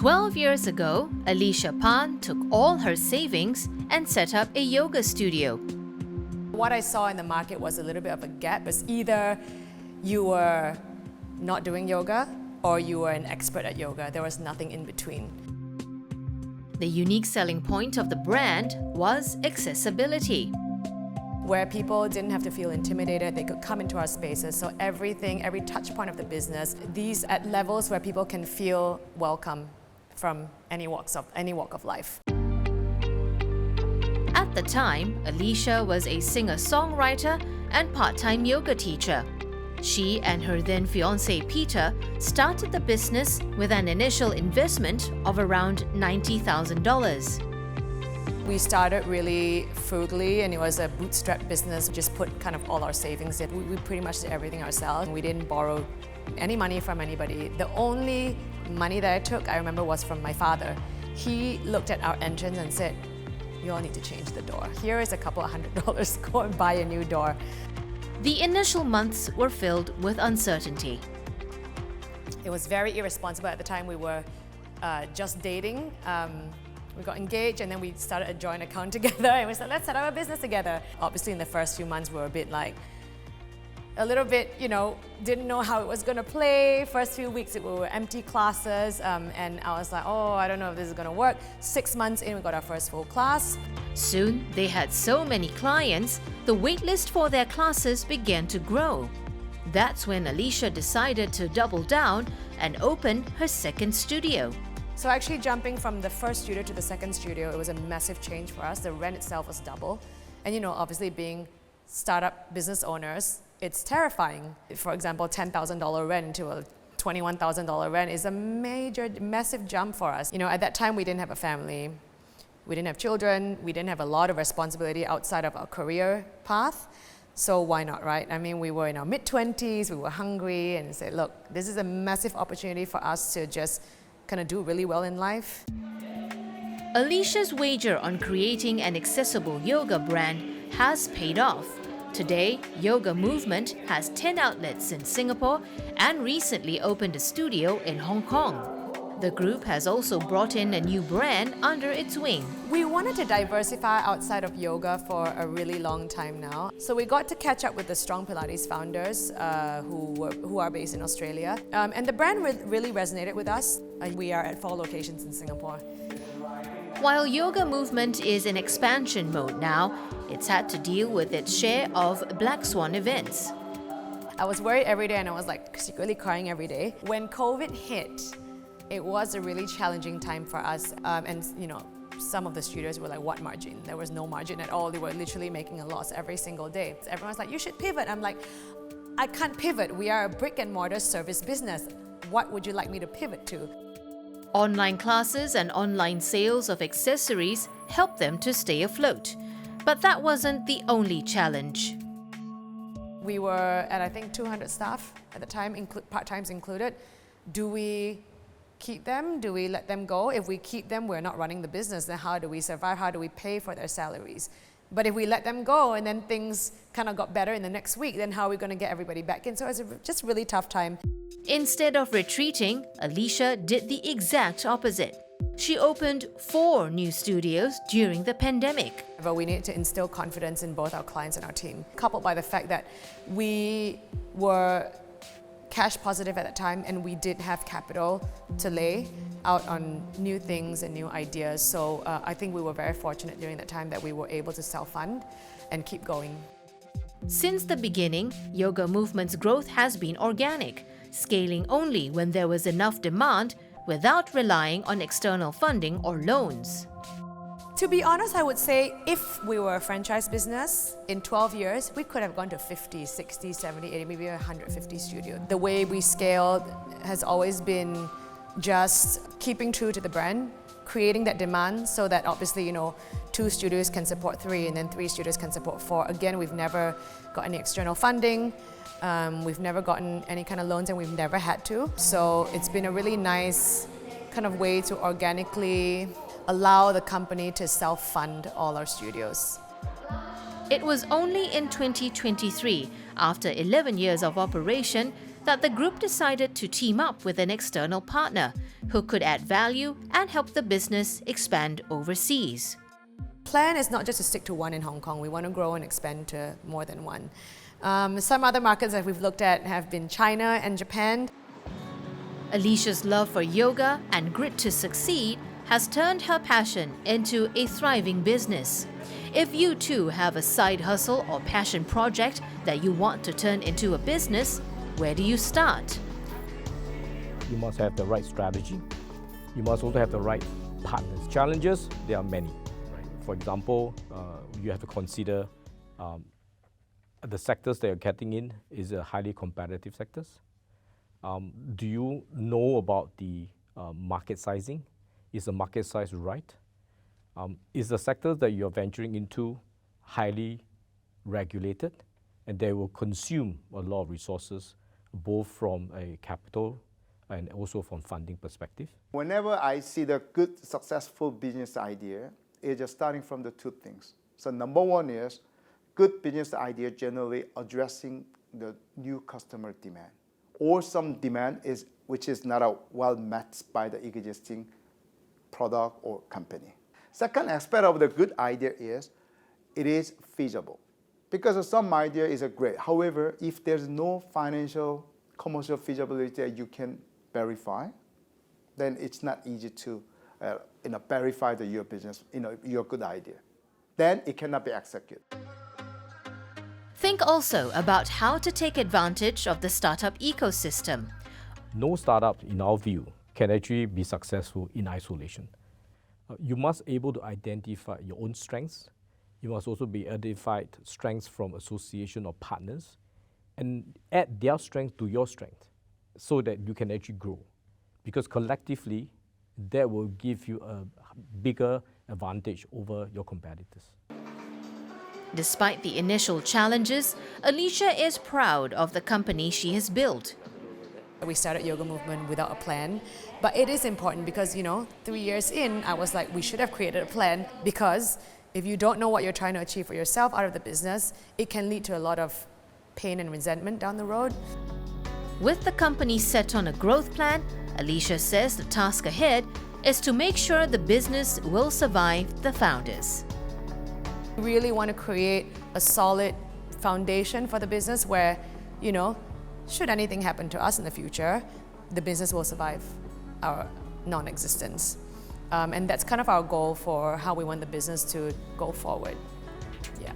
12 years ago, Alicia Pan took all her savings and set up a yoga studio. What I saw in the market was a little bit of a gap. It's either you were not doing yoga or you were an expert at yoga. There was nothing in between. The unique selling point of the brand was accessibility. Where people didn't have to feel intimidated, they could come into our spaces. So everything, every touch point of the business, these at levels where people can feel welcome from any walk of life. At the time, Alicia was a singer-songwriter and part-time yoga teacher. She and her then fiancé Peter started the business with an initial investment of around $90,000. We started really frugally, and it was a bootstrap business. We just put kind of all our savings in. We pretty much did everything ourselves. We didn't borrow any money from anybody. The only money that I took, I remember, was from my father. He looked at our entrance and said, "You all need to change the door. Here is a couple of $100. Go and buy a new door." The initial months were filled with uncertainty. It was very irresponsible at the time. We were just dating. We got engaged and then we started a joint account together and we said, let's set up a business together. Obviously in the first few months we were a little bit, didn't know how it was going to play. First few weeks we were empty classes and I was like, oh, I don't know if this is going to work. 6 months in, we got our first full class. Soon, they had so many clients, the waitlist for their classes began to grow. That's when Alicia decided to double down and open her second studio. So actually jumping from the first studio to the second studio, it was a massive change for us. The rent itself was double. And obviously being startup business owners, it's terrifying. For example, $10,000 rent to a $21,000 rent is a massive jump for us. At that time we didn't have a family, we didn't have children, we didn't have a lot of responsibility outside of our career path. So why not, right? I mean, we were in our mid-20s, we were hungry and said, look, this is a massive opportunity for us to just kind of do really well in life. Alicia's wager on creating an accessible yoga brand has paid off. Today, Yoga Movement has 10 outlets in Singapore and recently opened a studio in Hong Kong. The group has also brought in a new brand under its wing. We wanted to diversify outside of yoga for a really long time now. So we got to catch up with the Strong Pilates founders who are based in Australia. And the brand really resonated with us. We are at 4 locations in Singapore. While Yoga Movement is in expansion mode now, it's had to deal with its share of black swan events. I was worried every day and I was secretly crying every day. When COVID hit, it was a really challenging time for us. And some of the studios were like, what margin? There was no margin at all. They were literally making a loss every single day. Everyone's like, you should pivot. I'm like, I can't pivot. We are a brick and mortar service business. What would you like me to pivot to? Online classes and online sales of accessories helped them to stay afloat. But that wasn't the only challenge. We were at, I think, 200 staff at the time, part-times included. Do we keep them? Do we let them go? If we keep them, we're not running the business. Then how do we survive? How do we pay for their salaries? But if we let them go and then things kind of got better in the next week, then how are we going to get everybody back in? So it was just a really tough time. Instead of retreating, Alicia did the exact opposite. She opened 4 new studios during the pandemic. But we needed to instill confidence in both our clients and our team, coupled by the fact that we were cash positive at that time and we did have capital to lay out on new things and new ideas. So I think we were very fortunate during that time that we were able to self-fund and keep going. Since the beginning, Yoga Movement's growth has been organic, scaling only when there was enough demand without relying on external funding or loans. To be honest, I would say if we were a franchise business, in 12 years, we could have gone to 50, 60, 70, 80, maybe 150 studios. The way we scaled has always been just keeping true to the brand, creating that demand so that obviously, 2 studios can support 3 and then 3 studios can support 4. Again, we've never got any external funding. We've never gotten any kind of loans and we've never had to. So it's been a really nice kind of way to organically allow the company to self-fund all our studios. It was only in 2023, after 11 years of operation, that the group decided to team up with an external partner who could add value and help the business expand overseas. Plan is not just to stick to one in Hong Kong. We want to grow and expand to more than one. Some other markets that we've looked at have been China and Japan. Alicia's love for yoga and grit to succeed has turned her passion into a thriving business. If you too have a side hustle or passion project that you want to turn into a business, where do you start? You must have the right strategy. You must also have the right partners. Challenges, there are many. Right? For example, you have to consider the sectors that you're getting in is a highly competitive sectors. Do you know about the market sizing? Is the market size right? Is the sectors that you're venturing into highly regulated, and they will consume a lot of resources, both from a capital and also from funding perspective? Whenever I see the good, successful business idea, it's just starting from the two things. So number one is good business idea generally addressing the new customer demand, or some demand which is not well met by the existing product or company. Second aspect of the good idea is it is feasible, because some idea is great. However, if there's no financial, commercial feasibility that you can verify, then it's not easy to verify your business, your good idea. Then it cannot be executed. Think also about how to take advantage of the startup ecosystem. No startup, in our view, can actually be successful in isolation. You must be able to identify your own strengths. You must also be identified strengths from association or partners, and add their strength to your strength so that you can actually grow. Because collectively, that will give you a bigger advantage over your competitors. Despite the initial challenges, Alicia is proud of the company she has built. We started Yoga Movement without a plan, but it is important because, 3 years in, I was like, we should have created a plan, because if you don't know what you're trying to achieve for yourself out of the business, it can lead to a lot of pain and resentment down the road. With the company set on a growth plan, Alicia says the task ahead is to make sure the business will survive the founders. We really want to create a solid foundation for the business where, should anything happen to us in the future, the business will survive our non-existence. And that's kind of our goal for how we want the business to go forward. Yeah.